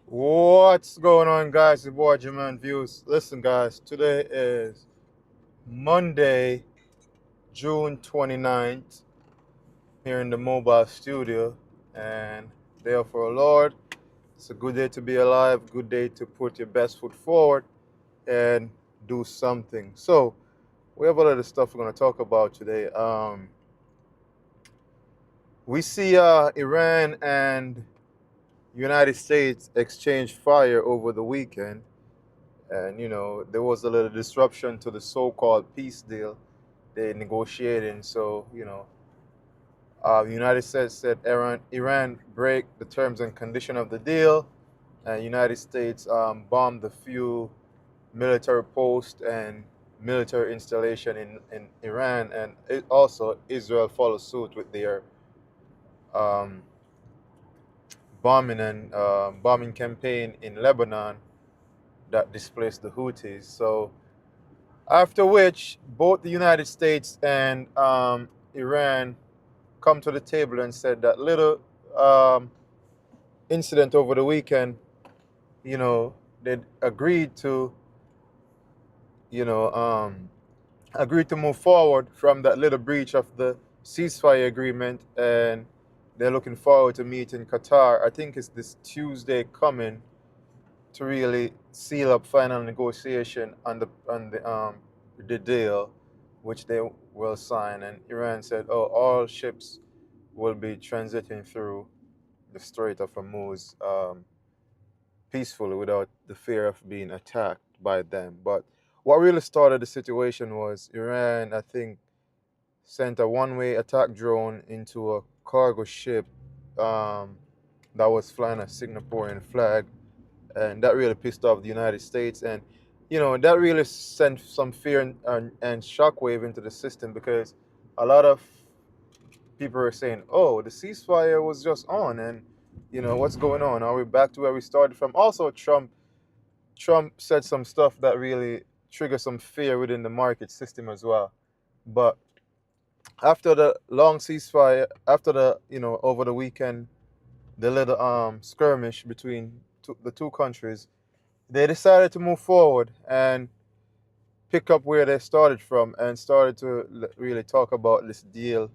What's going on, guys? It's your boy Jermane'S. Listen, guys, today is Monday, June 29th, here in the mobile studio. And therefore, Lord, it's a good day to be alive, good day to put your best foot forward and do something. So, we have a lot of stuff we're going to talk about today. We see Iran and United States exchange fire over the weekend. And there was a little disruption to the so-called peace deal they're negotiating. So the United States said Iran break the terms and condition of the deal, and United States bombed a few military posts and military installation in Iran, and also Israel followed suit with their um, bombing campaign in Lebanon that displaced the Houthis. So after which, both the United States and Iran come to the table and said that little um, incident over the weekend, they you know, um, agreed to move forward from that little breach of the ceasefire agreement, and they're looking forward to meet in Qatar. I think it's this Tuesday coming to really seal up final negotiation on the deal, which they will sign. And Iran said, "Oh, all ships will be transiting through the Strait of Hormuz peacefully without the fear of being attacked by them." But what really started the situation was Iran, I think, sent a one-way attack drone into a cargo ship um, that was flying a Singaporean flag, and that really pissed off the United States, and that really sent some fear and shockwave into the system, because a lot of people are saying, "Oh, the ceasefire was just on, and what's going on? Are we back to where we started from?" Also, Trump said some stuff that really triggered some fear within the market system as well. But after the long ceasefire, after the over the weekend, the little skirmish between the two countries, they decided to move forward and pick up where they started from, and started to really talk about this deal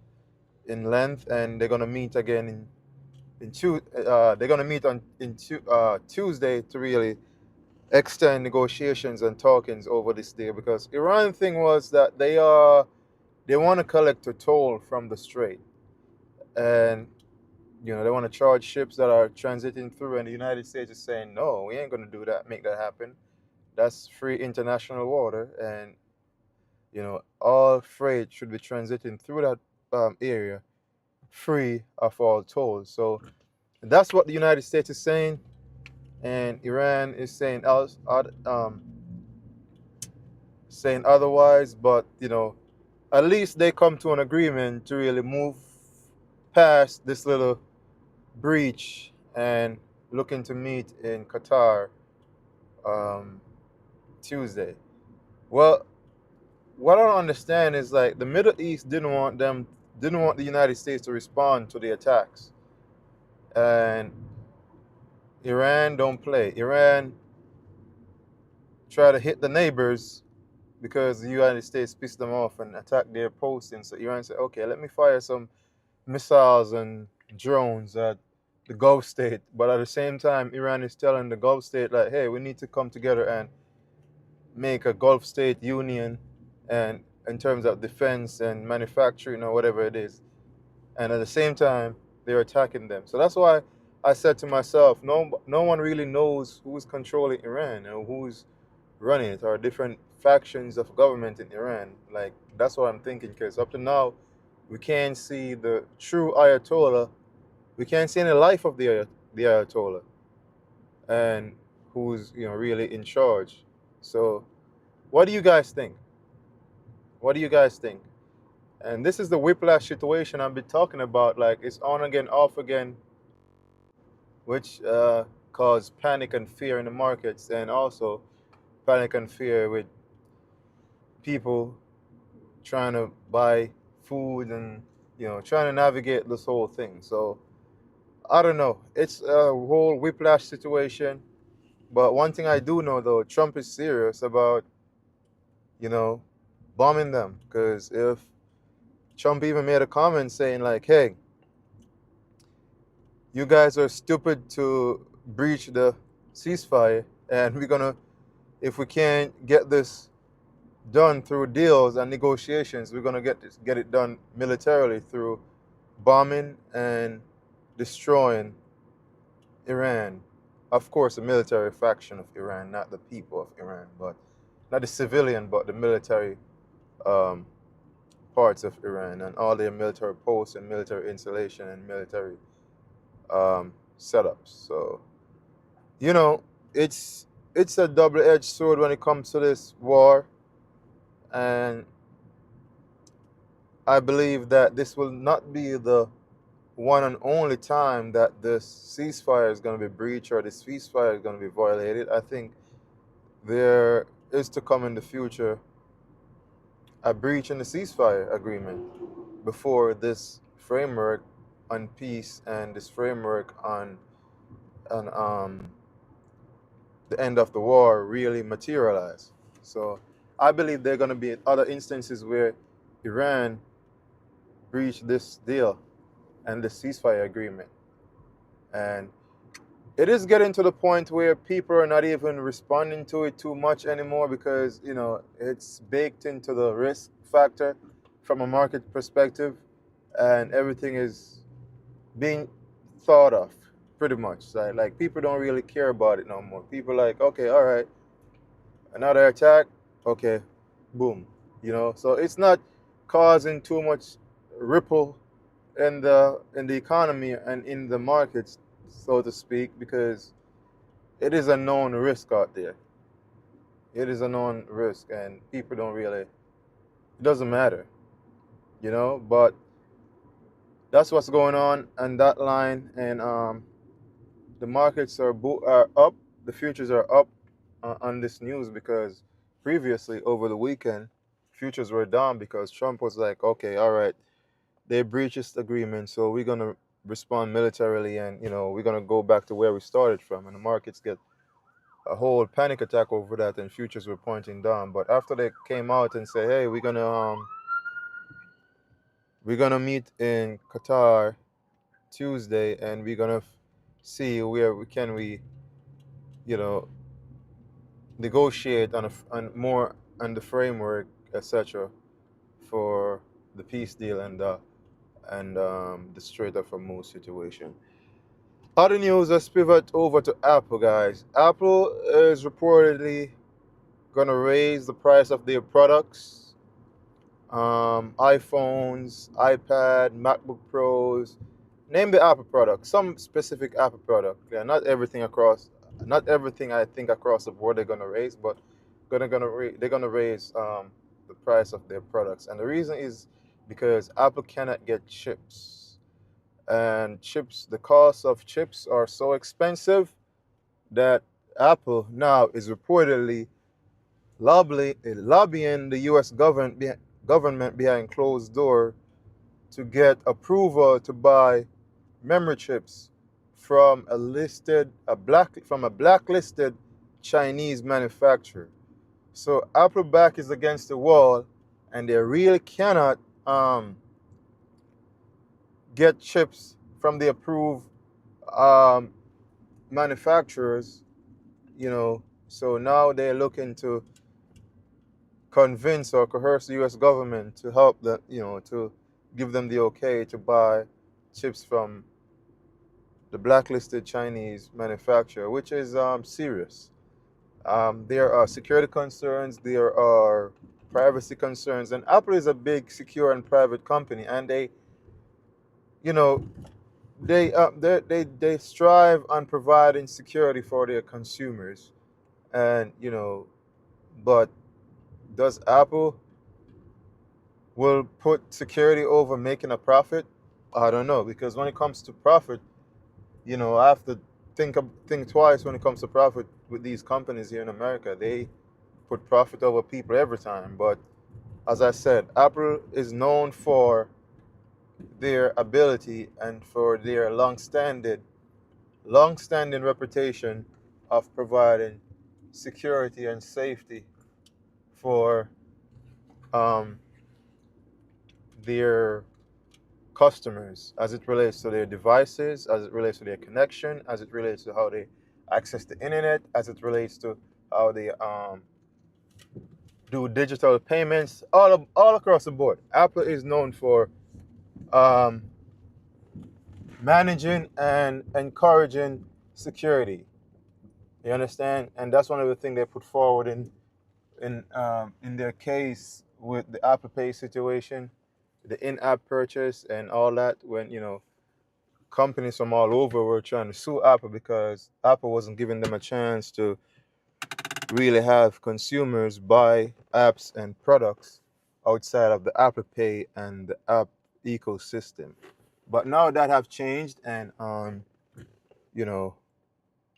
in length. And they're gonna meet again they're gonna meet on Tuesday to really extend negotiations and talkings over this deal, because Iran thing was that they want to collect a toll from the strait, and they want to charge ships that are transiting through, and the United States is saying, no, we ain't gonna do that, make that happen. That's free international water, and all freight should be transiting through that area free of all tolls. So that's what the United States is saying, and Iran is saying otherwise. But at least they come to an agreement to really move past this little breach and looking to meet in Qatar um, Tuesday. Well, what I don't understand is, like, the Middle East didn't want the United States to respond to the attacks, and Iran don't play. Iran try to hit the neighbors because the United States pissed them off and attacked their posting. So Iran said, okay, let me fire some missiles and drones at the Gulf state. But at the same time, Iran is telling the Gulf state, like, hey, we need to come together and make a Gulf state union, and in terms of defense and manufacturing or whatever it is. And at the same time, they're attacking them. So that's why I said to myself, no one really knows who's controlling Iran and who's running it, or different factions of government in Iran. Like, that's what I'm thinking, because up to now, we can't see the true Ayatollah. We can't see any life of the Ayatollah, and who's really in charge. So, what do you guys think? What do you guys think? And this is the whiplash situation I've been talking about. Like, it's on again, off again, which caused panic and fear in the markets, and also panic and fear with people trying to buy food, and trying to navigate this whole thing. So I don't know. It's a whole whiplash situation. But one thing I do know though, Trump is serious about, you know, bombing them. Because if Trump even made a comment saying like, "Hey, you guys are stupid to breach the ceasefire, and we're gonna, if we can't get this done through deals and negotiations, we're gonna get it done militarily through bombing and destroying Iran." Of course, the military faction of Iran, not the people of Iran, but not the civilian, but the military um, parts of Iran and all their military posts and military installation and military setups. So you know, it's a double-edged sword when it comes to this war, and I believe that this will not be the one and only time that this ceasefire is going to be breached or this ceasefire is going to be violated. I think there is to come in the future a breach in the ceasefire agreement before this framework on peace and this framework on the end of the war really materialize. So I believe there are going to be other instances where Iran breached this deal and the ceasefire agreement. And it is getting to the point where people are not even responding to it too much anymore because, it's baked into the risk factor from a market perspective, and everything is being thought of pretty much. So, like people don't really care about it no more. People are like, okay, all right, another attack, okay, boom. So it's not causing too much ripple in the economy and in the markets, so to speak, because it is a known risk out there. It is a known risk, and people don't really. It doesn't matter, But that's what's going on that line, and the markets are up. The futures are up on this news because previously over the weekend, futures were down because Trump was like, okay, all right, they breached this agreement, so we're gonna respond militarily, and we're gonna go back to where we started from, and the markets get a whole panic attack over that, and futures were pointing down. But after they came out and said, hey, we're gonna meet in Qatar Tuesday, and we're gonna see where we you know negotiate on more on the framework, etc., for the peace deal and the Strait of Hormuz situation. Other news, let's pivot over to Apple, guys. Apple is reportedly gonna raise the price of their products, iPhones, iPad, MacBook Pros. Name the Apple product, some specific Apple product. Yeah, not everything I think across the board they're gonna raise, but they're gonna raise the price of their products, and the reason is because Apple cannot get chips, and the cost of chips are so expensive that Apple now is reportedly lobbying the U.S. government behind closed door to get approval to buy memory chips from a blacklisted Chinese manufacturer. So Apple back is against the wall, and they really cannot get chips from the approved um, manufacturers. So now they're looking to convince or coerce the U.S. government to help them, to give them the okay to buy chips from the blacklisted Chinese manufacturer, which is serious. There are security concerns, there are privacy concerns, and Apple is a big secure and private company, and you know, they strive on providing security for their consumers, and but does Apple will put security over making a profit? I don't know, because when it comes to profit, I have to think twice when it comes to profit with these companies here in America. They put profit over people every time. But as I said, Apple is known for their ability and for their long-standing reputation of providing security and safety for um, their customers as it relates to their devices, as it relates to their connection, as it relates to how they access the internet, as it relates to how they do digital payments, all across the board. Apple is known for um, managing and encouraging security. You understand? And that's one of the things they put forward in their case with the Apple Pay situation, the in-app purchase and all that. When companies from all over were trying to sue Apple because Apple wasn't giving them a chance to really have consumers buy apps and products outside of the Apple Pay and the app ecosystem. But now that have changed, and you know,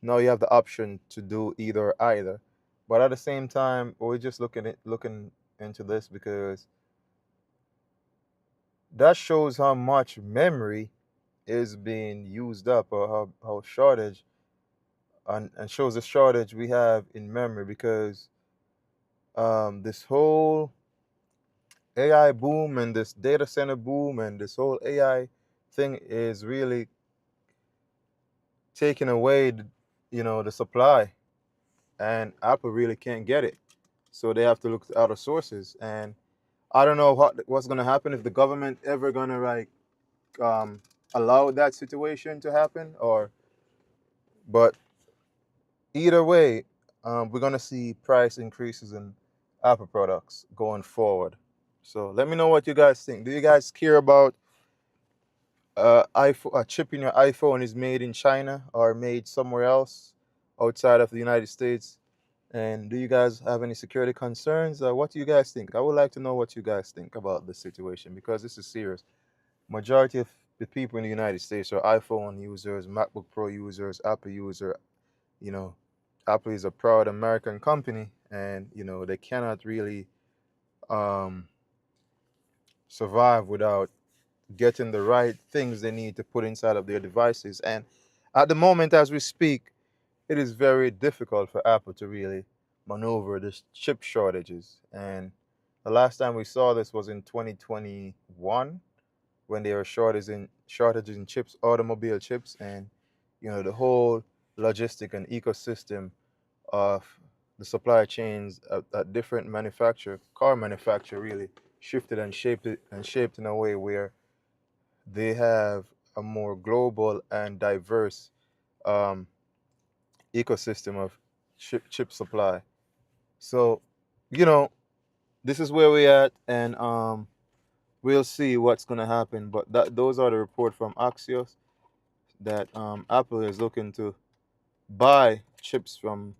now you have the option to do either or either. But at the same time, we're just looking into this because that shows how much memory is being used up, or how shortage, and shows the shortage we have in memory because this whole AI boom and this data center boom and this whole AI thing is really taking away the supply, and Apple really can't get it, so they have to look to other sources. And I don't know what's gonna happen if the government ever gonna um, allow that situation to happen, but either way, we're gonna see price increases in Apple products going forward. So let me know what you guys think. Do you guys care about a chip in your iPhone is made in China or made somewhere else outside of the United States? And do you guys have any security concerns? What do you guys think? I would like to know what you guys think about this situation because this is serious. Majority of the people in the United States are iPhone users, MacBook Pro users, Apple user. You know, Apple is a proud American company, and they cannot really um, survive without getting the right things they need to put inside of their devices. And at the moment, as we speak, it is very difficult for Apple to really maneuver this chip shortages. And the last time we saw this was in 2021 when there were shortages in chips, automobile chips, and the whole logistic and ecosystem of the supply chains at different car manufacturer really shifted and shaped in a way where they have a more global and diverse um, ecosystem of chip supply. So, you know, this is where we're at, and we'll see what's going to happen. But those are the report from Axios that Apple is looking to buy chips from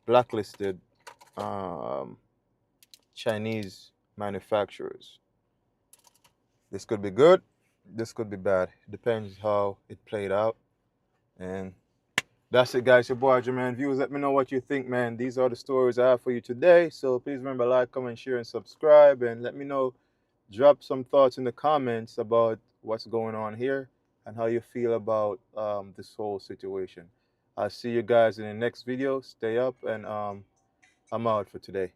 blacklisted um, Chinese manufacturers. This could be good. This could be bad. Depends how it played out. And that's it, guys. Your boy Jermaine. Viewers, let me know what you think, man. These are the stories I have for you today. So please remember, like, comment, share, and subscribe. And let me know, drop some thoughts in the comments about what's going on here and how you feel about this whole situation. I'll see you guys in the next video. Stay up, and I'm out for today.